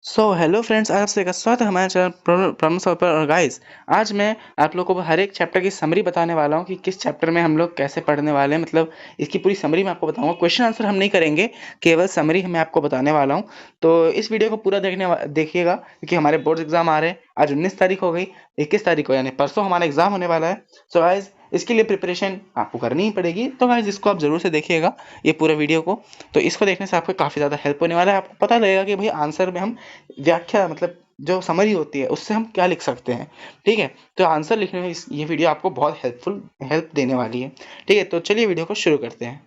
Hello friends, आप सबका स्वागत है हमारे चैनल प्रॉब्लम सॉल्वर पर। और गाइस, आज मैं आप लोगों को हर एक चैप्टर की समरी बताने वाला हूँ कि किस चैप्टर में हम लोग कैसे पढ़ने वाले हैं। मतलब इसकी पूरी समरी मैं आपको बताऊंगा। क्वेश्चन आंसर हम नहीं करेंगे, केवल समरी मैं आपको बताने वाला हूँ। तो इस वीडियो को पूरा देखिएगा, क्योंकि हमारे बोर्ड एग्जाम आ रहे हैं। आज 19 तारीख हो गई, 21 तारीख को यानी परसों हमारा एग्जाम होने वाला है। सो गाइज, इसके लिए प्रिपरेशन आपको करनी ही पड़ेगी। तो गाइज, इसको आप जरूर से देखिएगा, ये पूरा वीडियो को। तो इसको देखने से आपको काफ़ी ज़्यादा हेल्प होने वाला है। आपको पता लगेगा कि भाई आंसर में हम व्याख्या, मतलब जो समरी होती है, उससे हम क्या लिख सकते हैं। ठीक है, तो आंसर लिखने में ये वीडियो आपको बहुत हेल्प देने वाली है। ठीक है, तो चलिए वीडियो को शुरू करते हैं।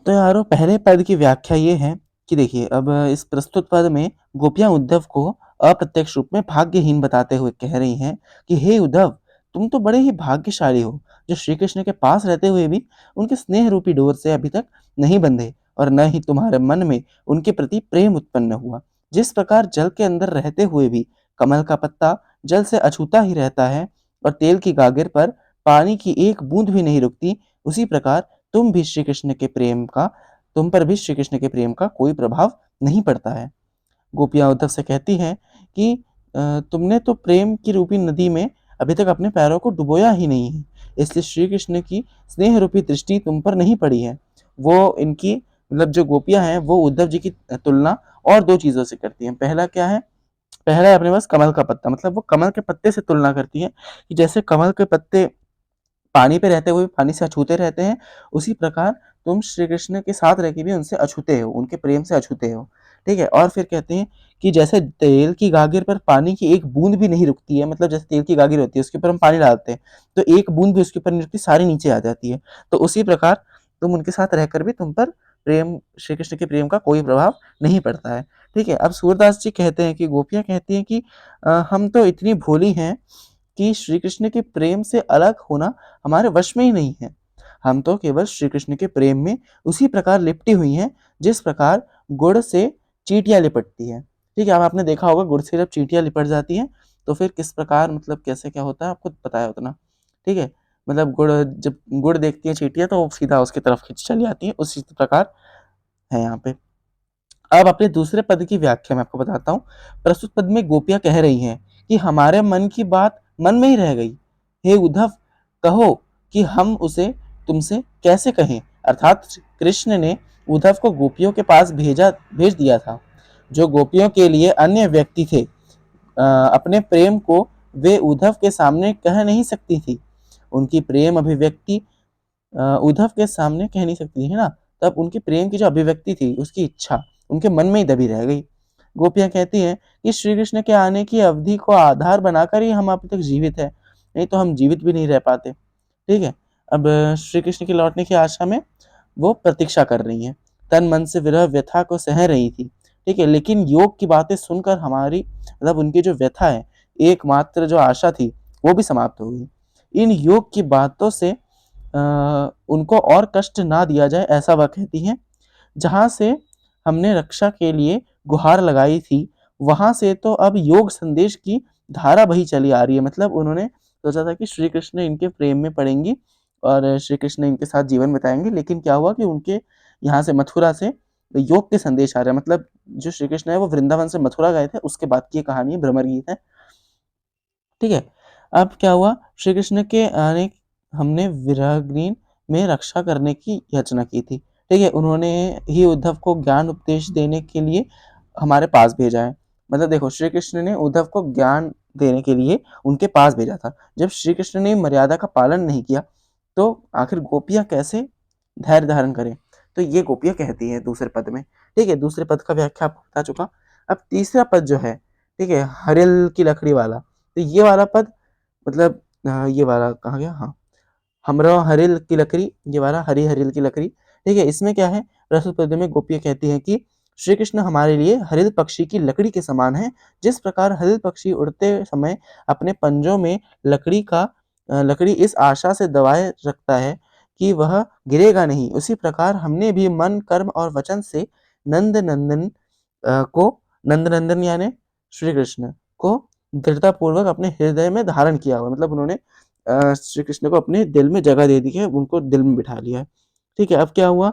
तो यारों, पहले पद की व्याख्या ये है कि देखिए, अब इस प्रस्तुत पद में गोपियां उद्धव को अप्रत्यक्ष रूप में भाग्यहीन बताते हुए कह रही हैं कि हे उद्धव, तुम तो बड़े ही भाग्यशाली हो, जो श्री कृष्ण के पास रहते हुए भी उनके स्नेह रूपी डोर से अभी तक नहीं बंधे, और न ही तुम्हारे मन में उनके प्रति प्रेम उत्पन्न हुआ। जिस प्रकार जल के अंदर रहते हुए भी कमल का पत्ता जल से अछूता ही रहता है और तेल की गागर पर पानी की एक बूंद भी नहीं रुकती, उसी प्रकार तुम भी श्री कृष्ण के प्रेम का तुम पर भी श्री कृष्ण के प्रेम का कोई प्रभाव नहीं पड़ता है। गोपियां उद्धव से कहती हैं कि तुमने तो प्रेम की रूपी नदी में अभी तक अपने पैरों को डुबोया ही नहीं है, इसलिए श्री कृष्ण की स्नेह रूपी दृष्टि तुम पर नहीं पड़ी है। वो इनकी मतलब जो गोपियां हैं वो उद्धव जी की तुलना और दो चीजों से करती हैं। पहला क्या है? पहला है अपने पास कमल का पत्ता, मतलब वो कमल के पत्ते से तुलना करती है कि जैसे कमल के पत्ते पानी पे रहते हुए पानी से अछूते रहते हैं, उसी प्रकार तुम श्री कृष्ण के साथ रह के भी उनसे अछूते हो, उनके प्रेम से अछूते हो। ठीक है? और फिर कहते हैं कि जैसे तेल की गागर पर पानी की एक बूंद भी नहीं रुकती है, मतलब जैसे तेल की गागर होती है, उसके ऊपर हम पानी डालते हैं, तो एक बूंद भी उसके ऊपर नहीं रुकती, सारी नीचे आ जाती है। तो उसी प्रकार तुम उनके साथ रहकर भी तुम पर प्रेम श्री कृष्ण के प्रेम का कोई प्रभाव नहीं पड़ता है। ठीक है? अब सूरदास जी कहते हैं कि गोपियाँ कहती हैं कि हम तो इतनी भोली हैं कि श्री कृष्ण के प्रेम से अलग होना हमारे वश में ही नहीं है। हम तो केवल श्री कृष्ण के प्रेम में उसी प्रकार लिपटी हुई हैं, जिस प्रकार गुड़ से चींटियाँ लिपटती हैं। ठीक है? अब आपने देखा होगा गुड़ से जब चींटियाँ लिपट जाती हैं, तो फिर किस प्रकार, मतलब कैसे क्या होता है, आपको पता है उतना। ठीक है? मतलब जब गुड़ देखती हैं चींटियाँ तो वो सीधा उसकी तरफ खिंच चली आती हैं, उसी प्रकार है यहाँ पे। अब अपने दूसरे पद की व्याख्या मैं आपको बताता हूँ। प्रस्तुत पद में गोपियाँ कह रही हैं कि हमारे मन की बात मन में ही रह गई। हे उद्धव, कहो कि हम उसे तुमसे कैसे कहें। अर्थात कृष्ण ने उद्धव को गोपियों के पास भेज दिया था। जो गोपियों के लिए अन्य व्यक्ति थे, अपने प्रेम को वे उद्धव के सामने कह नहीं सकती थी। उनकी प्रेम अभिव्यक्ति उद्धव के सामने कह नहीं सकती है ना, तब उनकी प्रेम की जो अभिव्यक्ति थी, उसकी इच्छा उनके मन में ही दबी रह गई। गोपियां कहती हैं कि श्री कृष्ण के आने की अवधि को आधार बनाकर ही हम अभी तक जीवित है, नहीं तो हम जीवित भी नहीं रह पाते। ठीक है? अब श्री कृष्ण के लौटने की आशा में वो प्रतीक्षा कर रही हैं, तन मन से विरह व्यथा को सह रही थी। ठीक है? लेकिन योग की बातें सुनकर हमारी, मतलब उनकी जो व्यथा है, एकमात्र जो आशा थी, वो भी समाप्त हो गई। इन योग की बातों से उनको और कष्ट ना दिया जाए, ऐसा वह कहती हैं। जहाँ से हमने रक्षा के लिए गुहार लगाई थी, वहाँ से तो अब योग संदेश की धारा बही चली आ रही है। मतलब उन्होंने सोचा था कि श्री कृष्ण इनके प्रेम में पड़ेंगी और श्री कृष्ण इनके साथ जीवन बिताएंगे, लेकिन क्या हुआ कि उनके यहाँ से मथुरा से योग के संदेश आ रहे हैं। मतलब जो श्री कृष्ण है वो वृंदावन से मथुरा गए थे, उसके बाद की ये कहानी है, भ्रमर गीत है। ठीक है? अब क्या हुआ, श्री कृष्ण के आने हमने विराग्नि में रक्षा करने की याचना की थी। ठीक है? उन्होंने ही उद्धव को ज्ञान उपदेश देने के लिए हमारे पास भेजा है। मतलब देखो, श्री कृष्ण ने उद्धव को ज्ञान देने के लिए उनके पास भेजा था। जब श्री कृष्ण ने मर्यादा का पालन नहीं किया, तो आखिर गोपियाँ कैसे धैर्य धारण करें? तो ये गोपियाँ कहती हैं दूसरे पद में। ठीक है? दूसरे पद का व्याख्या आपको बता चुका। अब तीसरा पद जो है, ठीक है, हरिल की लकड़ी वाला, तो ये वाला पद, मतलब ये वाला कहाँ गया? हाँ, हमरो हरिल की लकड़ी, ये वाला हरी हरिल की लकड़ी। ठीक है? इसमें क्या है, प्रस्तुत पद में गोपियाँ कहती हैं कि श्री कृष्ण हमारे लिए हरिल पक्षी की लकड़ी के समान है। जिस प्रकार हरिल पक्षी उड़ते समय अपने पंजों में लकड़ी इस आशा से दबाए रखता है कि वह गिरेगा नहीं, उसी प्रकार हमने भी मन, कर्म और वचन से नंद नंदन को नंद नंदन यानी श्री कृष्ण को दृढ़तापूर्वक अपने हृदय में धारण किया हुआ। मतलब उन्होंने श्री कृष्ण को अपने दिल में जगह दे दी है, उनको दिल में बिठा लिया है। ठीक है? अब क्या हुआ,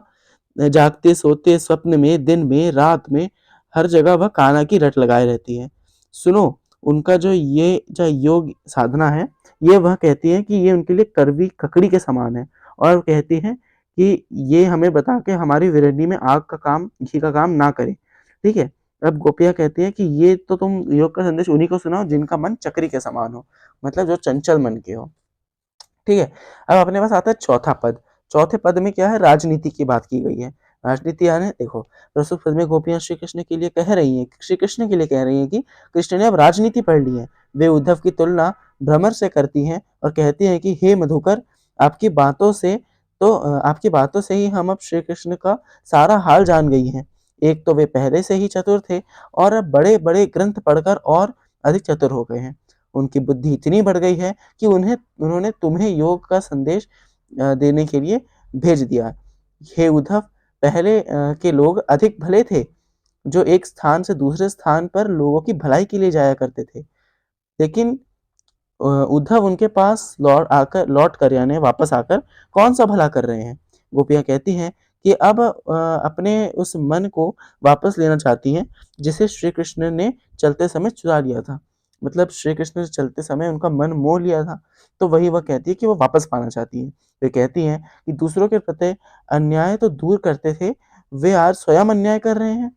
जागते सोते स्वप्न में दिन में रात में हर जगह वह कान्हा की रट लगाए रहती है। सुनो, उनका जो योग साधना है, ये वह कहती है कि ये उनके लिए कड़वी ककड़ी के समान है, और कहती है कि ये हमें बता के हमारी विरहनी में आग का काम, घी का काम ना करे। ठीक है? अब गोपियाँ कहती हैं कि ये तो तुम योग का संदेश उन्हीं को सुनाओ जिनका मन चक्री के समान हो, मतलब जो चंचल मन के हो। ठीक है? अब अपने पास आता है चौथा पद। चौथे पद में क्या है, राजनीति की बात की गई है। राजनीति यानी देखो, प्रस्तुत पद में गोपियाँ श्री कृष्ण के लिए कह रही हैं, श्री कृष्ण के लिए कह रही हैं कि कृष्ण ने अब राजनीति पढ़ ली है। वे उद्धव की तुलना भ्रमर से करती हैं और कहती हैं कि हे मधुकर, आपकी बातों से आपकी बातों से ही हम अब श्री कृष्ण का सारा हाल जान गई हैं। एक तो वे पहले से ही चतुर थे और अब बड़े-बड़े ग्रंथ पढ़कर और अधिक चतुर हो गए हैं। उनकी बुद्धि इतनी बढ़ गई है कि उन्होंने तुम्हें योग का संदेश देने के लिए भेज दिया। हे उद्धव, पहले के लोग अधिक भले थे, जो एक स्थान से दूसरे स्थान पर लोगों की भलाई के लिए जाया करते थे। लेकिन उद्धव उनके पास लौट कर यानी वापस आकर कौन सा भला कर रहे हैं? गोपियाँ कहती हैं कि अब अपने उस मन को वापस लेना चाहती हैं, जिसे श्री कृष्ण ने चलते समय चुरा लिया था। मतलब श्री कृष्ण ने चलते समय उनका मन मोह लिया था, तो वही वह कहती है कि वो वापस पाना चाहती हैं। वे कहती हैं कि दूसरों के प्रति अन्याय तो दूर करते थे, वे आज स्वयं अन्याय कर रहे हैं।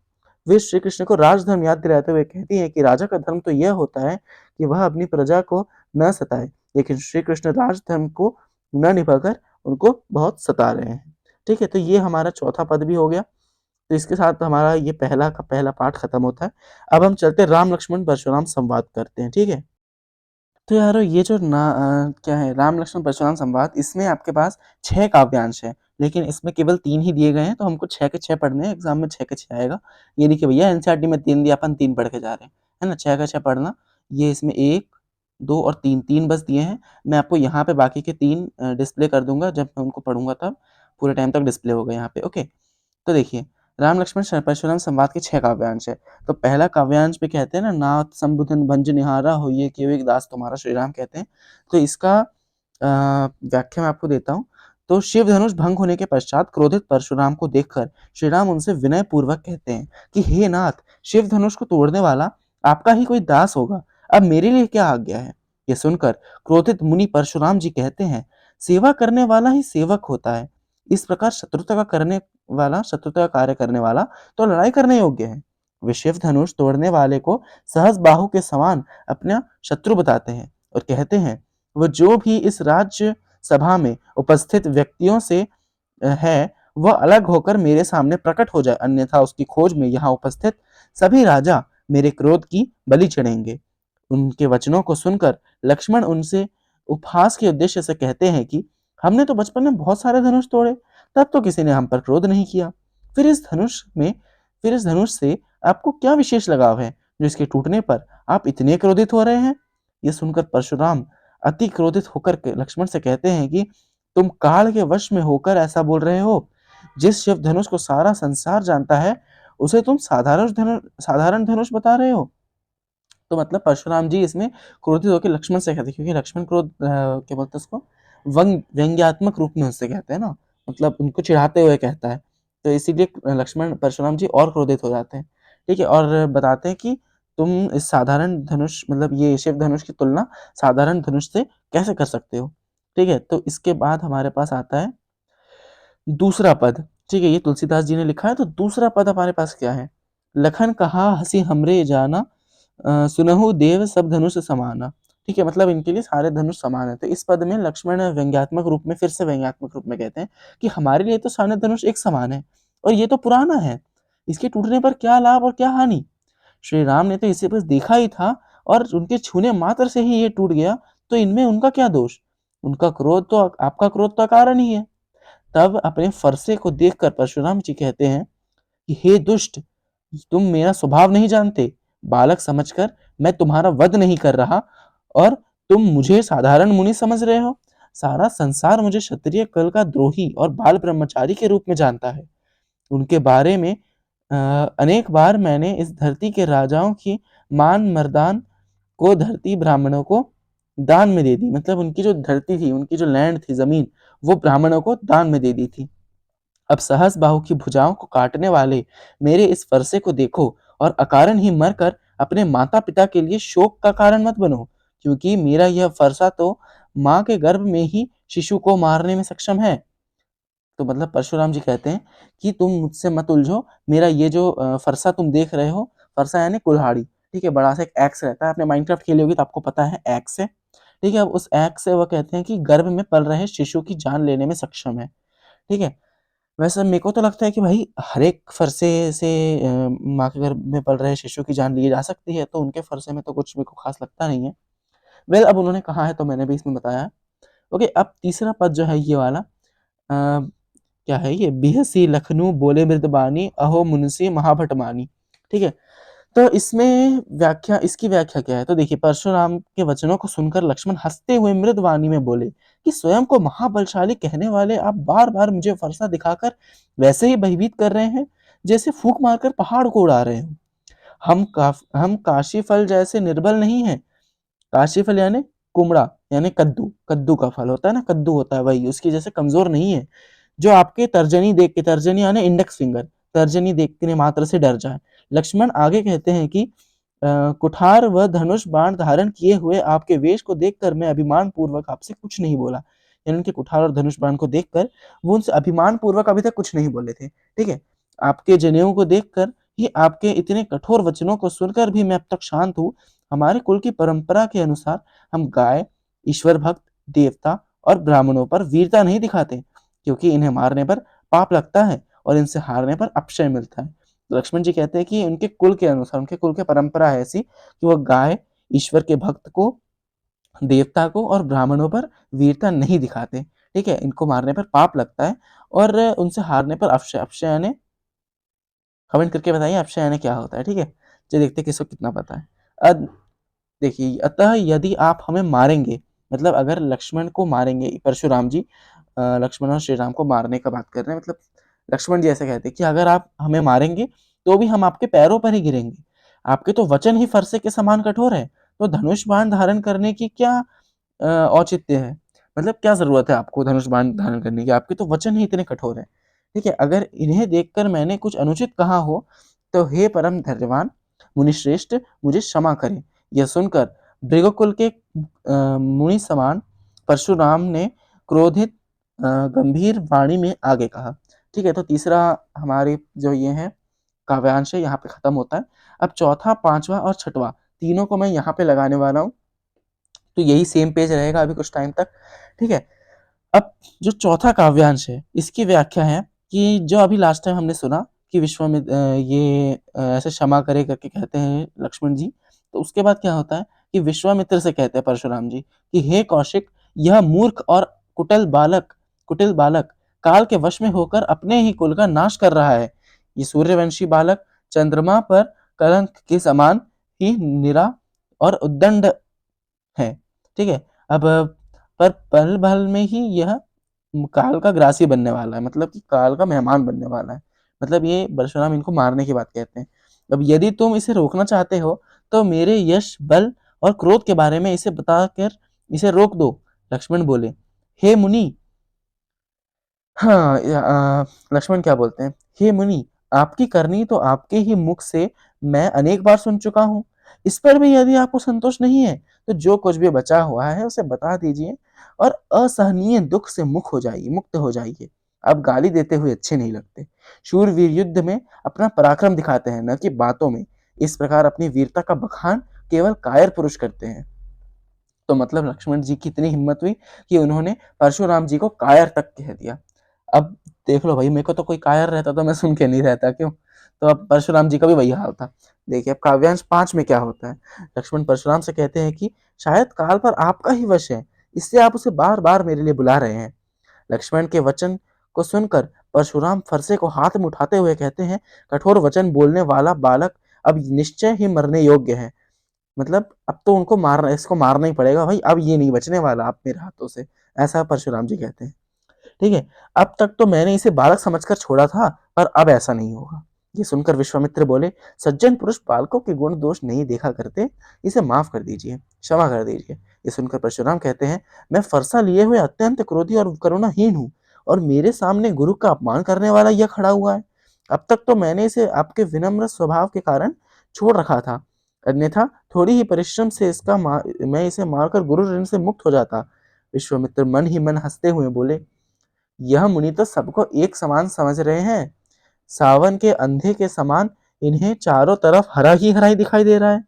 वे श्री कृष्ण को राजधर्म याद दिलाते हुए कहती हैं कि राजा का धर्म तो यह होता है कि वह अपनी प्रजा को न सताए, लेकिन श्री कृष्ण राजधर्म को न निभाकर उनको बहुत सता रहे हैं। ठीक है, तो ये हमारा चौथा पद भी हो गया। तो इसके साथ हमारा ये पहला का पहला पाठ खत्म होता है। अब हम चलते हैं राम लक्ष्मण परशुराम संवाद करते हैं, ठीक है? तो यारो ये क्या है, राम लक्ष्मण परशुराम संवाद, इसमें आपके पास 6 काव्यांश हैं, लेकिन इसमें केवल 3 ही दिए गए हैं, तो हमको 6 के 6 पढ़ने हैं, एग्ज़ाम में 6 के 6 आएगा। ये देखिए भैया, एनसीईआरटी में 3 दिया, अपन 3 पढ़ के जा रहे हैं, है ना? 6 का 6 पढ़ना। ये इसमें 1, 2 और 3, 3 बस दिए हैं। मैं आपको यहाँ पे बाकी के 3 डिस्प्ले कर दूँगा, जब मैं उनको पढ़ूँगा तब, पूरे टाइम तक डिस्प्ले होगा यहाँ पे, ओके? तो देखिए, राम लक्ष्मण परशुराम संवाद के 6 काव्यांश है। तो पहला काव्यांश पे कहते हैं ना, नाथ संबुधन भंज निहारा होइए केउ एक दास तुम्हारा, श्री राम कहते हैं। तो इसका व्याख्या मैं आपको देता हूँ। तो शिव धनुष भंग होने के पश्चात क्रोधित परशुराम को देखकर श्री राम उनसे विनय पूर्वक कहते हैं कि हे नाथ, शिव धनुष को तोड़ने वाला आपका ही कोई दास होगा, अब मेरे लिए क्या आज्ञा है? ये सुनकर क्रोधित मुनि परशुराम जी कहते हैं, सेवा करने वाला ही सेवक होता है। इस प्रकार शत्रुता का कार्य करने वाला तो लड़ाई करने योग्य है। वे शिव धनुष तोड़ने वाले को सहस बाहु के समान अपना शत्रु बताते हैं और कहते हैं, वह जो भी इस राज्य सभा में उपस्थित व्यक्तियों से है, वह अलग होकर मेरे सामने प्रकट हो जाए, अन्यथा उसकी खोज में यहाँ उपस्थित सभी राजा मेरे क्रोध की बलि चढ़ेंगे। उनके वचनों को सुनकर लक्ष्मण उनसे उपहास के उद्देश्य से कहते हैं कि हमने तो बचपन में बहुत सारे धनुष तोड़े, तब तो किसी ने हम पर क्रोध नहीं किया। फिर इस धनुष में फिर इस धनुष से आपको क्या विशेष लगाव है, जो इसके टूटने पर आप इतने क्रोधित हो रहे हैं? ये सुनकर परशुराम अति क्रोधित होकर के लक्ष्मण से कहते हैं कि तुम काल के वश में होकर ऐसा बोल रहे हो। जिस शिव धनुष को सारा संसार जानता है, उसे तुम साधारण धनुष बता रहे हो। तो मतलब परशुराम जी इसमें क्रोधित होकर लक्ष्मण से कहते हैं, क्योंकि लक्ष्मण क्या बोलते हैं उसको, व्यंग्यात्मक रूप में उससे कहते हैं ना, मतलब उनको चिढ़ाते हुए कहता है। तो इसीलिए लक्ष्मण परशुराम जी और क्रोधित हो जाते हैं। ठीक है, और बताते हैं कि तुम इस साधारण धनुष, मतलब ये शिव धनुष की तुलना साधारण धनुष से कैसे कर सकते हो? ठीक है, तो इसके बाद हमारे पास आता है दूसरा पद। ठीक है, ये तुलसीदास जी ने लिखा है। तो दूसरा पद हमारे पास क्या है? लखन कहा हँसी हमरे जाना, सुनहु देव सब धनुष समाना। ठीक है, मतलब इनके लिए सारे धनुष समान है। तो इस पद में लक्ष्मण व्यंग्यात्मक रूप में, फिर से व्यंग्यात्मक रूप में कहते हैं कि हमारे लिए तो सारे धनुष एक समान है, और ये तो पुराना है, इसके टूटने पर क्या लाभ और क्या हानि? श्री राम ने तो इसे बस देखा ही था, और उनके छूने मात्र से ही ये टूट गया, तो इनमें उनका क्या दोष? उनका क्रोध तो आपका क्रोध तो अकारण ही है। तब अपने फरसे को देखकर परशुराम जी कहते हैं कि हे दुष्ट, तुम मेरा स्वभाव नहीं जानते, बालक समझकर मैं तुम्हारा वध नहीं कर रहा, और तुम मुझे साधारण मुनि समझ रहे हो। सारा संसार मुझे क्षत्रिय कुल का द्रोही और बाल ब्रह्मचारी के रूप में जानता है। उनके बारे में अनेक बार मैंने इस धरती के राजाओं की मान मर्दान को धरती ब्राह्मणों को दान में दे दी। मतलब उनकी जो धरती थी, उनकी जो लैंड थी, जमीन, वो ब्राह्मणों को दान में दे दी थी। अब सहस बाहु की भुजाओं को काटने वाले मेरे इस फरसे को देखो, और अकारण ही मरकर अपने माता पिता के लिए शोक का कारण मत बनो, क्योंकि मेरा यह फरसा तो माँ के गर्भ में ही शिशु को मारने में सक्षम है। तो मतलब परशुराम जी कहते हैं कि तुम मुझसे मत उलझो, मेरा ये जो फरसा तुम देख रहे हो, फरसा यानी कुल्हाड़ी, ठीक है, बड़ा सा एक एक्स रहता है, आपने माइनक्राफ्ट खेली होगी तो आपको पता है एक्स है, ठीक है। अब उस एक्स से वो कहते हैं कि गर्भ में पल रहे शिशु की जान लेने में सक्षम है, ठीक है। वैसे मेरे को तो लगता है कि भाई हर एक फरसे से माँ के गर्भ में पल रहे शिशु की जान ली जा सकती है, तो उनके फरसे में तो कुछ मेरे को खास लगता नहीं है। वेल अब उन्होंने कहा है तो मैंने भी इसमें बताया है। ओके, अब तीसरा पद जो है ये वाला, क्या है ये, बिहसी लखनऊ बोले मृदबानी अहो मुंशी महाभट मानी, ठीक है। तो इसमें व्याख्या, इसकी व्याख्या क्या है, तो देखिए परशुराम के वचनों को सुनकर लक्ष्मण हंसते हुए मृद वाणी में बोले कि स्वयं को महाबलशाली कहने वाले आप बार बार मुझे फरसा दिखाकर वैसे ही भयभीत कर रहे हैं जैसे फूंक मारकर पहाड़ को उड़ा रहे हो। हम काशी फल जैसे निर्बल नहीं है। काशी फल यानी कुमड़ा, यानी कद्दू, कद्दू का फल होता है ना, कद्दू होता है वही, उसकी जैसे कमजोर नहीं है जो आपके तर्जनी देख के, तर्जनी यानी इंडेक्स फिंगर, तर्जनी देखने मात्र से डर जाए। लक्ष्मण आगे कहते हैं कि कुठार व धनुष बाण धारण किए हुए आपके वेश को देखकर मैं अभिमान पूर्वक आपसे कुछ नहीं बोला। यानी उनके कुठार और धनुष बाण को देखकर वो उनसे अभिमान पूर्वक अभी तक कुछ नहीं बोले थे, ठीक है। आपके जनेऊ को देखकर ही, आपके इतने कठोर वचनों को सुनकर भी मैं अब तक शांत हूँ। हमारे कुल की परंपरा के अनुसार हम गाय, ईश्वर भक्त, देवता और ब्राह्मणों पर वीरता नहीं दिखाते, क्योंकि इन्हें मारने पर पाप लगता है और इनसे हारने पर अक्षय मिलता है। तो लक्ष्मण जी कहते हैं कि उनके कुल के अनुसार, उनके कुल की परंपरा है ऐसी कि वो गाय, ईश्वर के भक्त को, देवता को और ब्राह्मणों पर वीरता नहीं दिखाते, ठीक है। इनको मारने पर पाप लगता है और उनसे हारने पर अक्षय, अक्षय यानी, कमेंट करके बताइए अक्षय यानी क्या होता है, ठीक है। चलिए देखते हैं किसको कितना पता है। अब देखिए, अतः यदि आप हमें मारेंगे, मतलब अगर लक्ष्मण को मारेंगे परशुराम जी, लक्ष्मण और श्री राम को मारने का बात कर रहे हैं, मतलब लक्ष्मण जी ऐसे कहते हैं कि अगर आप हमें मारेंगे तो भी हम आपके पैरों पर ही गिरेंगे। आपके तो वचन ही फरसे के समान कठोर है, तो धनुष बाण धारण करने की क्या औचित्य है, मतलब क्या जरूरत है आपको धनुष बाण धारण करने की, आपके तो वचन ही इतने कठोर है, ठीक है। अगर इन्हें देखकर मैंने कुछ अनुचित कहा हो तो हे परम धैर्यवान मुनिश्रेष्ठ मुझे क्षमा करें। यह सुनकर भृगुकुल के मुनि समान परशुराम ने क्रोधित गंभीर वाणी में आगे कहा, ठीक है। तो तीसरा हमारे जो ये है काव्यांश है यहाँ पे खत्म होता है। अब चौथा, पांचवा और छठवा तीनों को मैं यहाँ पे लगाने वाला हूँ, तो यही सेम पेज रहेगा अभी कुछ टाइम तक, ठीक है। अब जो चौथा काव्यांश है इसकी व्याख्या है कि जो अभी लास्ट टाइम हमने सुना कि विश्वामित्र ये ऐसे क्षमा करे करके कहते हैं लक्ष्मण जी, तो उसके बाद क्या होता है कि विश्वामित्र से कहते हैं परशुराम जी कि हे कौशिक, यह मूर्ख और कुटिल बालक काल के वश में होकर अपने ही कुल का नाश कर रहा है। ये सूर्यवंशी बालक चंद्रमा पर कलंक के समान ही निरा और उद्दंड है, ठीक है। अब पर पल भल में ही यह काल का ग्रासी बनने वाला है, मतलब कि काल का मेहमान बनने वाला है। मतलब ये परशुराम इनको मारने की बात कहते हैं। अब यदि तुम इसे रोकना चाहते हो तो मेरे यश, बल और क्रोध के बारे में इसे बताकर इसे रोक दो। लक्ष्मण बोले, हे मुनि, हाँ, लक्ष्मण क्या बोलते हैं, हे मुनि, आपकी करनी तो आपके ही मुख से मैं अनेक बार सुन चुका हूँ। इस पर भी यदि आपको संतोष नहीं है तो जो कुछ भी बचा हुआ है उसे बता दीजिए और असहनीय दुख से मुक्त हो जाइए। अब गाली देते हुए अच्छे नहीं लगते। शूरवीर युद्ध में अपना पराक्रम दिखाते हैं, न कि बातों में। इस प्रकार अपनी वीरता का बखान केवल कायर पुरुष करते हैं। तो मतलब लक्ष्मण जी की इतनी हिम्मत हुई कि उन्होंने परशुराम जी को कायर तक कह दिया। अब देख लो भाई, मेरे को तो कोई कायर रहता तो मैं सुन के नहीं रहता, क्यों। तो अब परशुराम जी का भी वही हाल था। देखिए अब काव्यांश 5 में क्या होता है। लक्ष्मण परशुराम से कहते हैं कि शायद काल पर आपका ही वश है, इससे आप उसे बार बार मेरे लिए बुला रहे हैं। लक्ष्मण के वचन को सुनकर परशुराम फरसे को हाथ में उठाते हुए कहते हैं, कठोर वचन बोलने वाला बालक अब निश्चय ही मरने योग्य है। मतलब अब तो उनको मारना, इसको मारना ही पड़ेगा भाई, अब ये नहीं बचने वाला आप मेरे हाथों से, ऐसा परशुराम जी कहते हैं, ठीक है। अब तक तो मैंने इसे बालक समझकर छोड़ा था, पर अब ऐसा नहीं होगा। ये सुनकर विश्वामित्र बोले, सज्जन पुरुष बालकों के गुण दोष नहीं देखा करते, इसे माफ कर दीजिए, क्षमा कर दीजिए। ये सुनकर परशुराम कहते हैं, मैं फरसा लिए हुए अत्यंत क्रोधी और करुणाहीन हूँ, और मेरे सामने गुरु का अपमान करने वाला यह खड़ा हुआ है। अब तक तो मैंने इसे आपके विनम्र स्वभाव के कारण छोड़ रखा था, अन्यथा थोड़ी ही परिश्रम से मैं इसे मारकर गुरु ऋण से मुक्त हो जाता। विश्वामित्र मन ही मन हंसते हुए बोले, यह मुनि तो सबको एक समान समझ रहे हैं। सावन के अंधे के समान इन्हें चारों तरफ हरा ही हरा ही दिखाई दे रहा है।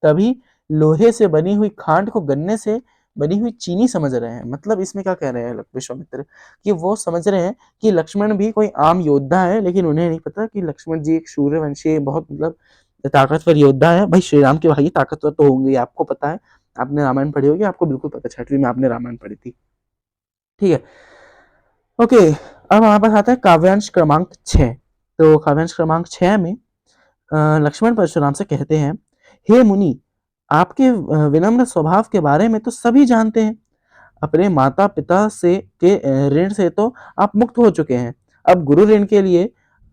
तभी लोहे से बनी हुई खांड को गन्ने से बनी हुई चीनी समझ रहे हैं। मतलब इसमें क्या कह रहे हैं विश्वामित्र, कि वो समझ रहे हैं कि लक्ष्मण भी कोई आम योद्धा है, लेकिन उन्हें नहीं पता कि लक्ष्मण जी एक सूर्यवंशी बहुत मतलब ताकतवर योद्धा है। भाई श्री राम के भाई ताकतवर तो होंगे, आपको पता है, आपने रामायण पढ़ी होगी, आपको बिल्कुल पता, 6वीं में आपने रामायण पढ़ी थी, ठीक है। ओके, अब हमारे पास आता है काव्यांश क्रमांक 6। तो काव्यांश क्रमांक 6 में लक्ष्मण परशुराम से कहते हैं, हे मुनि, आपके विनम्र स्वभाव के बारे में तो सभी जानते हैं। अपने माता पिता से के ऋण से तो आप मुक्त हो चुके हैं। अब गुरु ऋण के लिए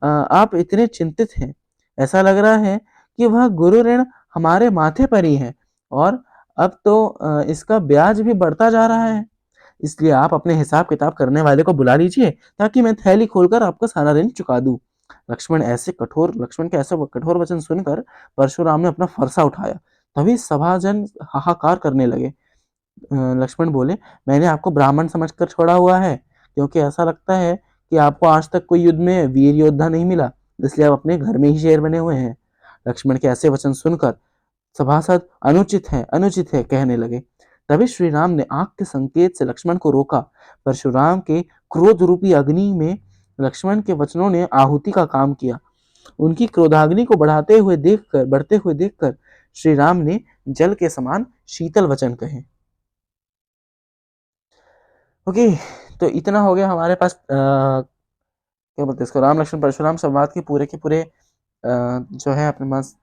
आप इतने चिंतित हैं। ऐसा लग रहा है कि वह गुरु ऋण हमारे माथे पर ही है, और अब तो इसका ब्याज भी बढ़ता जा रहा है। इसलिए आप अपने हिसाब किताब करने वाले को बुला लीजिए, ताकि मैं थैली खोलकर आपका सारा ऋण चुका दूं। लक्ष्मण के ऐसे कठोर वचन सुनकर परशुराम ने अपना फरसा उठाया। तभी सभाजन हाहाकार करने लगे। लक्ष्मण बोले, मैंने आपको ब्राह्मण समझकर छोड़ा हुआ है, क्योंकि ऐसा लगता है कि आपको आज तक कोई युद्ध में वीर योद्धा नहीं मिला, इसलिए आप अपने घर में ही शेर बने हुए हैं। लक्ष्मण के ऐसे वचन सुनकर सभासद अनुचित है कहने लगे। तभी श्री राम ने आंख के संकेत से लक्ष्मण को रोका। परशुराम के क्रोध रूपी अग्नि में लक्ष्मण के वचनों ने आहुति का काम किया। उनकी क्रोधाग्नि को बढ़ते हुए देखकर श्री राम ने जल के समान शीतल वचन कहे। ओके, तो इतना हो गया हमारे पास क्या बोलते हैं इसको, राम लक्ष्मण परशुराम संवाद के पूरे जो है अपने पास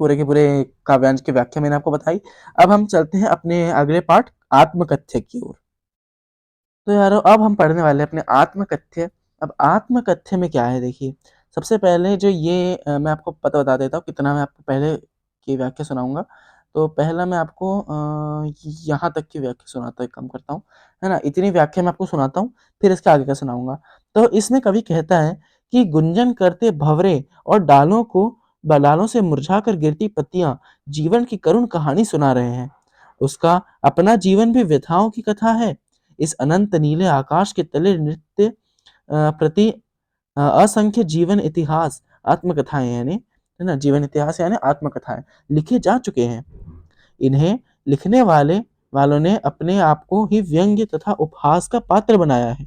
पूरे के पूरे काव्यांश की व्याख्या मैंने आपको बताई। अब हम चलते हैं अपने अगले पार्ट आत्मकथ्य की ओर। तो यारो अब हम पढ़ने वाले हैं अपने आत्मकथ्य। अब आत्मकथ्य में क्या है, देखिए सबसे पहले जो ये मैं आपको पता बता देता हूँ कितना मैं आपको पहले की व्याख्या सुनाऊंगा। तो पहला मैं आपको यहाँ तक की व्याख्या सुनाता कम करता हूँ, है ना, इतनी व्याख्या मैं आपको सुनाता हूँ, फिर इसके आगे का सुनाऊंगा। तो इसमें कवि कहता है कि गुंजन करते भंवरे और डालों से मुरझाकर गिरती पत्तियां जीवन की करुण कहानी सुना रहे हैं। उसका अपना जीवन भी व्यथाओं की कथा है। इस अनंत नीले आकाश के तले नृत्य प्रति असंख्य जीवन इतिहास आत्मकथाएं यानी, है ना, जीवन इतिहास यानी आत्मकथाएं लिखे जा चुके हैं। इन्हें लिखने वालों ने अपने आप को ही व्यंग्य तथा उपहास का पात्र बनाया है।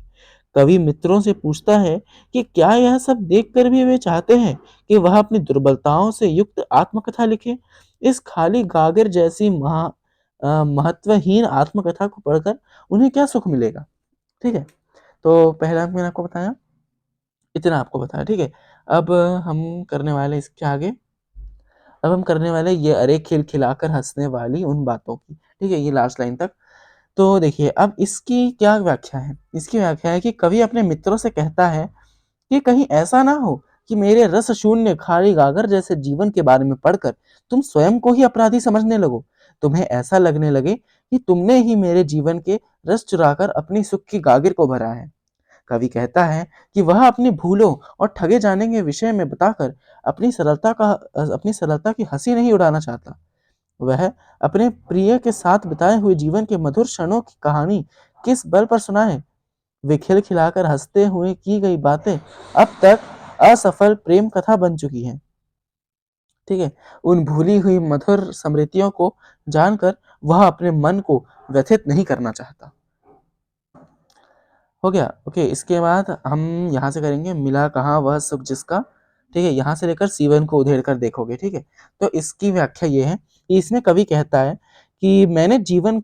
कवि मित्रों से पूछता है कि क्या यह सब देखकर भी वे चाहते हैं कि वह अपनी दुर्बलताओं से युक्त आत्मकथा लिखे। इस खाली गागर जैसी महत्वहीन आत्मकथा को पढ़कर उन्हें क्या सुख मिलेगा। ठीक है, तो पहला मैंने आपको बताया, इतना आपको बताया, ठीक है। अब हम करने वाले इसके आगे, अब हम करने वाले ये अरे खिलखिलाकर हंसने वाली उन बातों की, ठीक है, ये लास्ट लाइन तक। तो देखिए अब इसकी क्या व्याख्या है, इसकी व्याख्या है कि कवि अपने मित्रों से कहता है कि कहीं ऐसा ना हो कि मेरे रस शून्य खाली गागर जैसे जीवन के बारे में पढ़कर तुम स्वयं को ही अपराधी समझने लगो। तुम्हें ऐसा लगने लगे कि तुमने ही मेरे जीवन के रस चुराकर अपनी सुख की गागर को भरा है। कवि कहता है कि वह अपनी भूलों और ठगे जाने के विषय में बताकर अपनी सरलता की हंसी नहीं उड़ाना चाहता। वह अपने प्रिय के साथ बिताए हुए जीवन के मधुर क्षणों की कहानी किस बल पर सुनाए। वे खिलखिलाकर हंसते हुए की गई बातें अब तक असफल प्रेम कथा बन चुकी हैं। ठीक है, उन भूली हुई मधुर स्मृतियों को जानकर वह अपने मन को व्यथित नहीं करना चाहता। हो गया, ओके। इसके बाद हम यहाँ से करेंगे मिला कहाँ वह सुख जिसका, ठीक है, यहाँ से लेकर सीवन को उधेड़ कर देखोगे, ठीक है। तो इसकी व्याख्या ये है कि इसमें कवि कहता है कि मैंने जीवन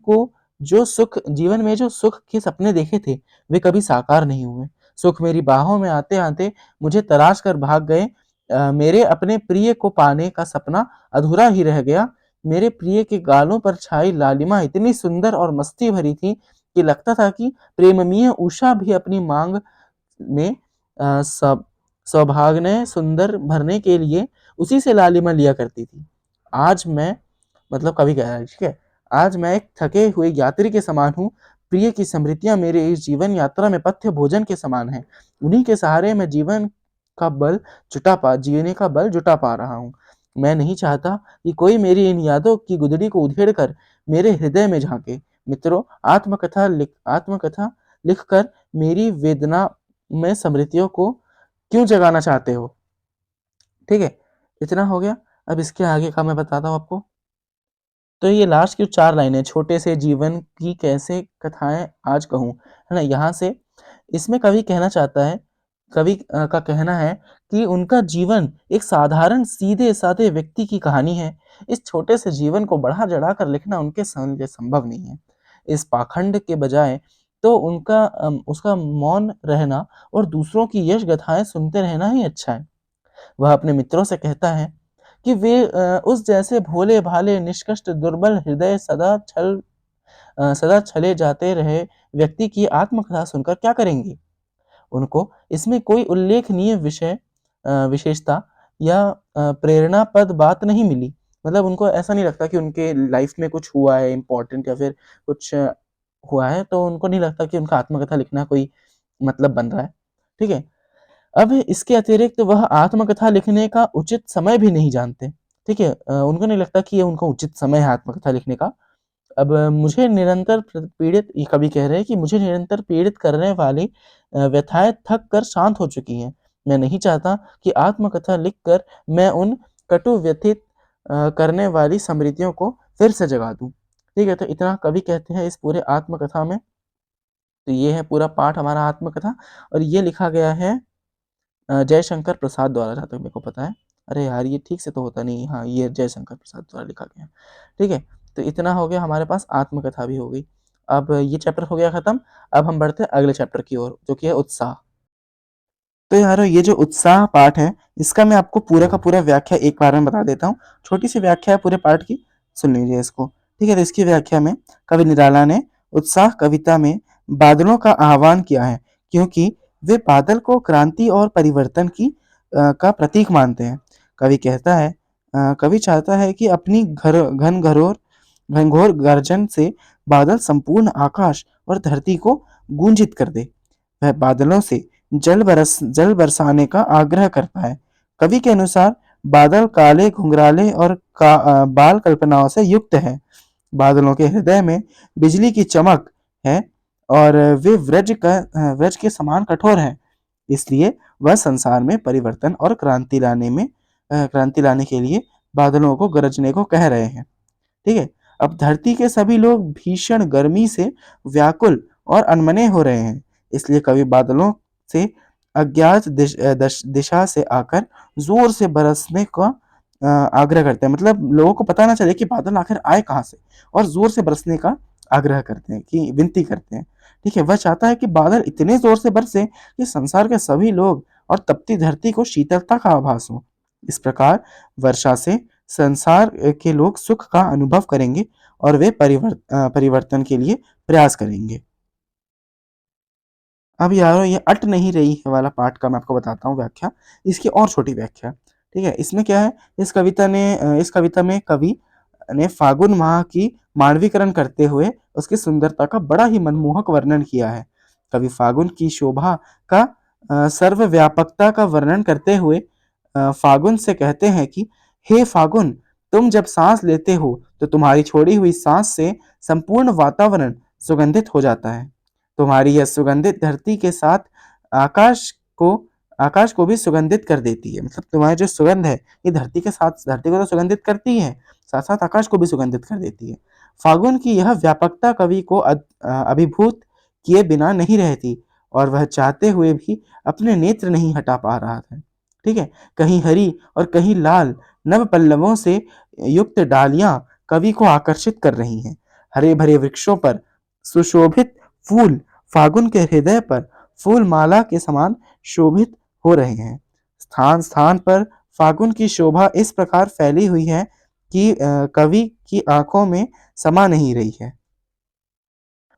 में जो सुख के सपने देखे थे वे कभी साकार नहीं हुए। सुख मेरी बाहों में आते आते मुझे तराश कर भाग गए। मेरे अपने प्रिय को पाने का सपना अधूरा ही रह गया। मेरे प्रिय के गालों पर छाई लालिमा इतनी सुंदर और मस्ती भरी थी कि लगता था कि प्रेममयी उषा भी अपनी मांग में सौभाग्य सुंदर भरने के लिए उसी से लालिमा लिया करती थी। आज मैं, मतलब कवि कह रहा है, ठीक है, आज मैं एक थके हुए यात्री के समान हूँ। प्रिय की स्मृतियां मेरे इस जीवन यात्रा में पथ्य भोजन के समान है। उन्हीं के सहारे मैं जीने का बल जुटा पा रहा हूँ। मैं नहीं चाहता कि कोई मेरी इन यादों की गुदड़ी को उधेड़ कर मेरे हृदय में झांके। मित्रों, आत्मकथा लिखकर मेरी वेदना में स्मृतियों को क्यों जगाना चाहते हो? ठीक है, इतना हो गया। अब इसके आगे का मैं बताता हूँ आपको। तो ये लास्ट की 4 लाइनें, छोटे से जीवन की कैसे कथाएँ आज कहूँ, है ना? यहाँ से इसमें कवि कहना चाहता है, कवि का कहना है कि उनका जीवन एक साधारण सीधे-साधे व्यक्ति की कहानी है। इस छोटे से जीवन को बढ़ा-चढ़ा कर लिखना उनके लिए संभव नहीं है। इस पाखंड के बजाय तो उसका मौन रहना और दूसरों की यश गाथाएँ सुनते रहना ही अच्छा है। वह अपने मित्रों से कहता है कि वे उस जैसे भोले-भाले, निष्कष्ट, दुर्बल हृदय सदा छले जाते रहे व्यक्ति की आत्मकथा सुनकर क्या करेंगे? उनको इसमें कोई उल्लेखनीय विशेषता या प्रेरणापद बात नहीं मिली। मतलब उनको ऐसा नहीं लगता कि उनके लाइफ में कुछ हुआ है इम्पोर्टेंट या फिर कुछ हुआ है, तो उनको नहीं लगता कि उनका आत्मकथा लिखना कोई मतलब बन रहा है। ठीक है? अब इसके अतिरिक्त वह आत्मकथा लिखने का उचित समय भी नहीं जानते। ठीक है? उनको नहीं लगता कि ये उनका उचित समय है आत्मकथा लिखने का। अब मुझे निरंतर पीड़ित, ये कवि कह रहे हैं कि मुझे निरंतर पीड़ित करने वाली व्यथाएँ थक कर शांत हो चुकी हैं। मैं नहीं चाहता कि आत्मकथा लिखकर मैं उन कटु व्यथित करने वाली स्मृतियों को फिर से जगा दूँ। ठीक है? तो इतना कवि कहते हैं इस पूरे आत्मकथा में। तो ये है पूरा पाठ हमारा आत्मकथा, और ये लिखा गया है जयशंकर प्रसाद द्वारा, जहाँ तक मेरे को पता है। अरे यार! ये ठीक से तो होता नहीं है। हाँ, ये जयशंकर प्रसाद द्वारा लिखा गया है। ठीक है? तो इतना हो गया हमारे पास, आत्मकथा भी हो गई। अब ये चैप्टर हो गया खत्म। अब हम बढ़ते हैं अगले चैप्टर की ओर, जो कि है उत्साह। तो यारो, ये जो उत्साह पाठ है, इसका मैं आपको पूरा का पूरा व्याख्या एक बार में बता देता हूँ। छोटी-सी व्याख्या है पूरे पाठ की, सुन लीजिए इसको। ठीक है? तो इसकी व्याख्या में कवि निराला ने उत्साह कविता में बादलों का आह्वान किया है, क्योंकि वे बादल को क्रांति और परिवर्तन का प्रतीक मानते हैं। कवि कहता है कवि चाहता है कि अपनी घनघोर गर्जन से बादल संपूर्ण आकाश और धरती को गूंजित कर दे। वह बादलों से जल बरसाने का आग्रह करता है। कवि के अनुसार बादल काले, घुंघराले और बाल कल्पनाओं से युक्त है। बादलों के हृदय में बिजली की चमक है और वे वज्र के समान कठोर हैं। इसलिए वह संसार में परिवर्तन और क्रांति लाने के लिए बादलों को गरजने को कह रहे हैं। ठीक है? अब धरती के सभी लोग भीषण गर्मी से व्याकुल और अनमने हो रहे हैं। इसलिए कवि बादलों से अज्ञात दिशा से आकर जोर से बरसने का आग्रह करते हैं। मतलब लोगों को पता ना चले कि बादल आखिर आए कहाँ से, और जोर से बरसने का आग्रह करते हैं, कि विनती करते हैं। ठीक है? वह चाहता है कि बादल इतने जोर से बरसे कि संसार के सभी लोग और तपती धरती को शीतलता का आभास हो। इस प्रकार वर्षा से संसार के लोग सुख का अनुभव करेंगे और वे परिवर्तन के लिए प्रयास करेंगे। अब यारो, ये अट नहीं रही है वाला पार्ट का मैं आपको बताता हूँ व्याख्या, इसकी और छोटी व्याख्या। ठीक है? इसमें क्या है, इस कविता में कवि ने फागुन माह की मानवीकरण करते हुए उसकी सुंदरता का बड़ा ही मनमोहक वर्णन किया है। कवि फागुन की शोभा का सर्वव्यापकता का वर्णन करते हुए फागुन से कहते हैं कि हे फागुन, तुम जब सांस लेते हो तो तुम्हारी छोड़ी हुई सांस से संपूर्ण वातावरण सुगंधित हो जाता है। तुम्हारी यह सुगंधित धरती के साथ आकाश को आकाश को भी सुगंधित कर देती है। मतलब तुम्हारी जो सुगंध है, ये धरती को तो सुगंधित करती ही है, साथ साथ आकाश को भी सुगंधित कर देती है। फागुन की यह व्यापकता कवि को अभिभूत किए बिना नहीं रहती, और वह चाहते हुए भी अपने नेत्र नहीं हटा पा रहा था। ठीक है? कहीं हरी और कहीं लाल नव पल्लवों से युक्त डालियां कवि को आकर्षित कर रही हैं। हरे भरे वृक्षों पर सुशोभित फूल फागुन के हृदय पर फूल माला के समान शोभित हो रहे हैं। स्थान स्थान पर फागुन की शोभा इस प्रकार फैली हुई है कि कवि की आंखों में समा नहीं रही है।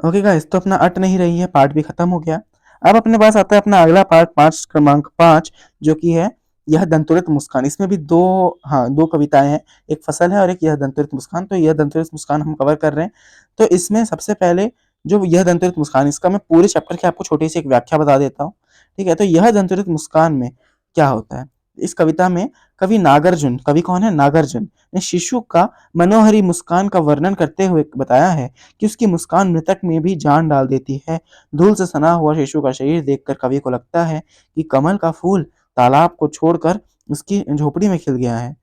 ओके गाइस, तो अपना अट नहीं रही है पार्ट भी खत्म हो गया। अब अपने पास आता है अपना अगला पार्ट, पांच क्रमांक 5, जो कि है यह दंतुरित मुस्कान। इसमें भी दो कविताएं हैं, एक फसल है और एक यह दंतुरित मुस्कान। तो यह दंतुरित मुस्कान हम कवर कर रहे हैं। तो इसमें सबसे पहले जो यह दंतुरित मुस्कान, इसका मैं पूरे चैप्टर की आपको छोटी सी एक व्याख्या बता देता हूँ। ठीक है? तो यह दंतुरित मुस्कान में क्या होता है, इस कविता में कवि नागार्जुन, कवि कौन है? नागार्जुन ने शिशु का मनोहरी मुस्कान का वर्णन करते हुए बताया है कि उसकी मुस्कान मृतक में भी जान डाल देती है। धूल से सना हुआ शिशु का शरीर देखकर कवि को लगता है कि कमल का फूल तालाब को छोड़कर उसकी झोपड़ी में खिल गया है।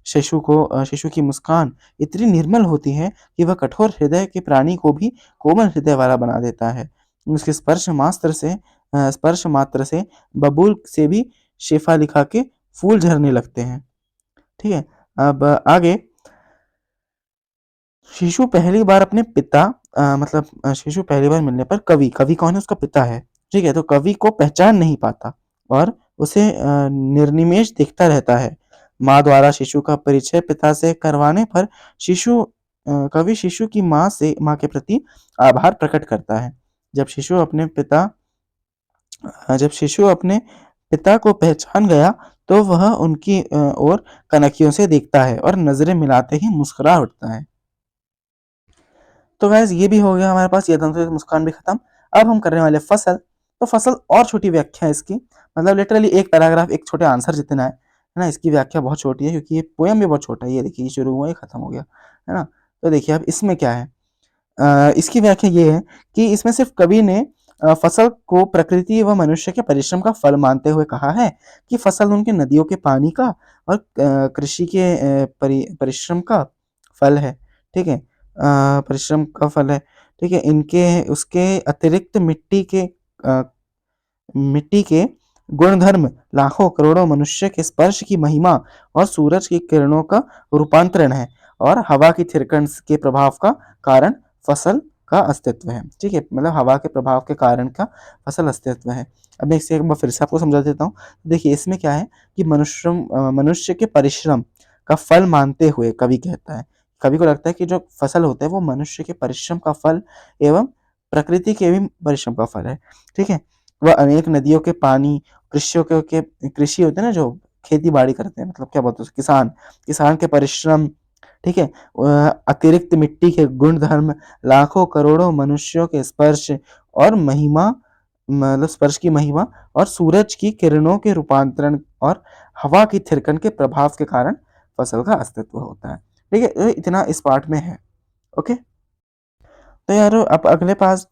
शिशु की मुस्कान इतनी निर्मल होती है कि वह कठोर हृदय के प्राणी को भी कोमल हृदय वाला बना देता है। उसके स्पर्श मात्र से बबूल से भी शेफा लिखा के फूल झरने लगते हैं। ठीक है, अब आगे शिशु पहली बार अपने पिता शिशु पहली बार मिलने पर कवि कौन है? उसका पिता है। ठीक है, तो कवि को पहचान नहीं पाता और उसे निर्निमेष देखता रहता है। माँ द्वारा शिशु का परिचय पिता से करवाने पर कवि शिशु की माँ के प्रति आभार प्रकट करता है। जब शिशु अपने पिता को पहचान गया तो वह उनकी ओर कनखियों से देखता है और नजरें मिलाते ही मुस्कुरा उठता है। तो गाइस ये भी हो गया हमारे पास, ये दंतों की मुस्कान भी खत्म। अब हम करने वाले फसल। तो फसल और छोटी व्याख्या है इसकी, मतलब लिटरली एक पैराग्राफ एक छोटे आंसर जितना है ना। इसकी व्याख्या बहुत छोटी है क्योंकि ये पोयम भी बहुत छोटा है। ये देखिए, शुरू हुआ, ये खत्म हो गया, है ना। तो देखिए अब इसमें क्या है। इसकी व्याख्या ये है कि इसमें सिर्फ कवि ने फसल को प्रकृति व मनुष्य के परिश्रम का फल मानते हुए कहा है कि फसल उनके नदियों के पानी का और कृषि के परिश्रम का फल है। ठीक है, परिश्रम का फल है। ठीक है, इनके उसके अतिरिक्त मिट्टी के गुणधर्म लाखों करोड़ों मनुष्य के स्पर्श की महिमा और सूरज की किरणों का रूपांतरण है और हवा की थिरकन के प्रभाव का कारण फसल का अस्तित्व है। ठीक है, मतलब हवा के प्रभाव के कारण का फसल अस्तित्व है। अब मैं इसे एक बार फिर से आपको समझा देता हूँ। देखिए इसमें क्या है कि मनुष्य के परिश्रम का फल मानते हुए कवि कहता है, कवि को लगता है कि जो फसल होता है वो मनुष्य के परिश्रम का फल एवं प्रकृति के भी परिश्रम का फल है। ठीक है, वह अनेक नदियों के पानी, कृषि होते हैं ना, जो खेती बाड़ी करते हैं, मतलब क्या बोलते हैं, किसान के परिश्रम। ठीक है, अतिरिक्त मिट्टी के गुण धर्म, लाखों करोड़ों मनुष्यों के स्पर्श और महिमा, मतलब स्पर्श की महिमा और सूरज की किरणों के रूपांतरण और हवा की थिरकन के प्रभाव के कारण फसल का अस्तित्व होता है। ठीक है, तो इतना इस पार्ट में है। ओके, तो यार अब अगले पास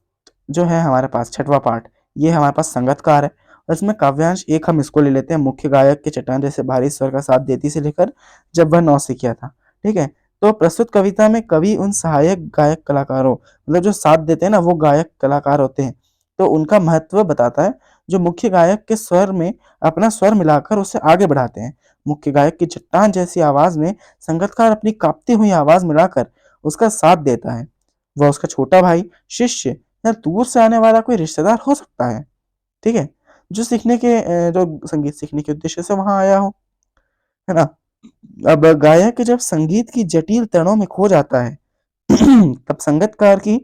जो है हमारे पास छठवां पार्ट, ये हमारे पास संगतकार है और इसमें काव्यांश एक हम इसको ले लेते हैं, मुख्य गायक के चट्टान जैसे भारी स्वर का साथ देती से लेकर जब वह नौसिखिया था। ठीक है, तो प्रस्तुत कविता में कवि उन सहायक गायक कलाकारों, मतलब जो साथ देते हैं ना, वो गायक कलाकार होते हैं, तो उनका महत्व बताता है, जो मुख्य गायक के स्वर में अपना स्वर मिलाकर उसे आगे बढ़ाते हैं। मुख्य गायक की चट्टान जैसी आवाज में संगतकार अपनी कांपती हुई आवाज मिलाकर उसका साथ देता है। वह उसका छोटा भाई, शिष्य या दूर से आने वाला कोई रिश्तेदार हो सकता है। ठीक है, जो संगीत सीखने के उद्देश्य से वहां आया हो, है ना। अब गायक जब संगीत की जटिल तड़ों में खो जाता है तब संगीतकार की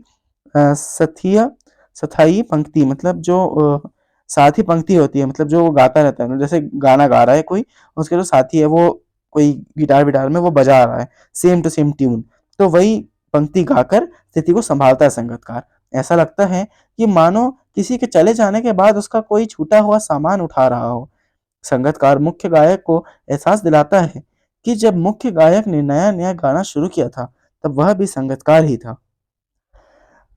सथिया सथाई पंक्ति, मतलब जो साथी पंक्ति होती है, मतलब जो वो गाता रहता है, जैसे गाना गा रहा है कोई, उसके जो साथी है वो कोई गिटार विटार में वो बजा रहा है सेम टू सेम ट्यून, तो वही पंक्ति गाकर स्थिति को संभालता है संगीतकार। ऐसा लगता है कि मानो किसी के चले जाने के बाद उसका कोई छूटा हुआ सामान उठा रहा हो। संगीतकार मुख्य गायक को एहसास दिलाता है कि जब मुख्य गायक ने नया नया गाना शुरू किया था तब वह भी संगीतकार ही था।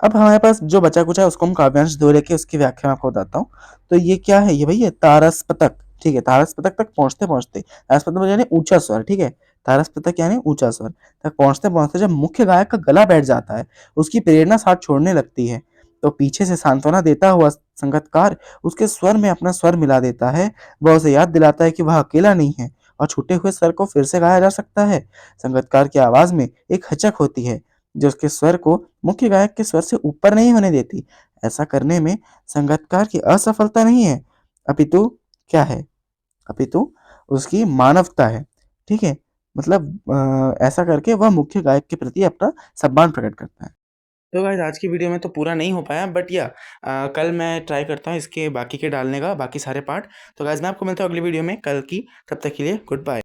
अब हमारे पास जो बचा कुचा है उसको हम काव्यांश दो लेके उसकी व्याख्या मैं आपको बताता हूँ। तो ये क्या है, ये भाई है तारस पतक। ठीक है, तारस पतक तक पहुंचते पहुंचते, तारस पतक यानी ऊंचा स्वर। ठीक है, तारस पतक यानी ऊंचा स्वर तक पहुंचते पहुंचते जब मुख्य गायक का गला बैठ जाता है, उसकी प्रेरणा साथ छोड़ने लगती है, तो पीछे से सांत्वना देता हुआ संगीतकार उसके स्वर में अपना स्वर मिला देता है। वह उसे याद दिलाता है कि वह अकेला नहीं है और छूटे हुए स्वर को फिर से गाया जा सकता है। संगीतकार की आवाज में एक हचक होती है जो उसके स्वर को मुख्य गायक के स्वर से ऊपर नहीं होने देती। ऐसा करने में संगीतकार की असफलता नहीं है, अपितु क्या है, अपितु उसकी मानवता है। ठीक है, मतलब ऐसा करके वह मुख्य गायक के प्रति अपना सम्मान प्रकट करता है। तो गाइस आज की वीडियो में तो पूरा नहीं हो पाया, बट या कल मैं ट्राई करता हूँ इसके बाकी के डालने का, बाकी सारे पार्ट। तो गाइस मैं आपको मिलता हूँ अगली वीडियो में कल की, तब तक के लिए गुड बाय।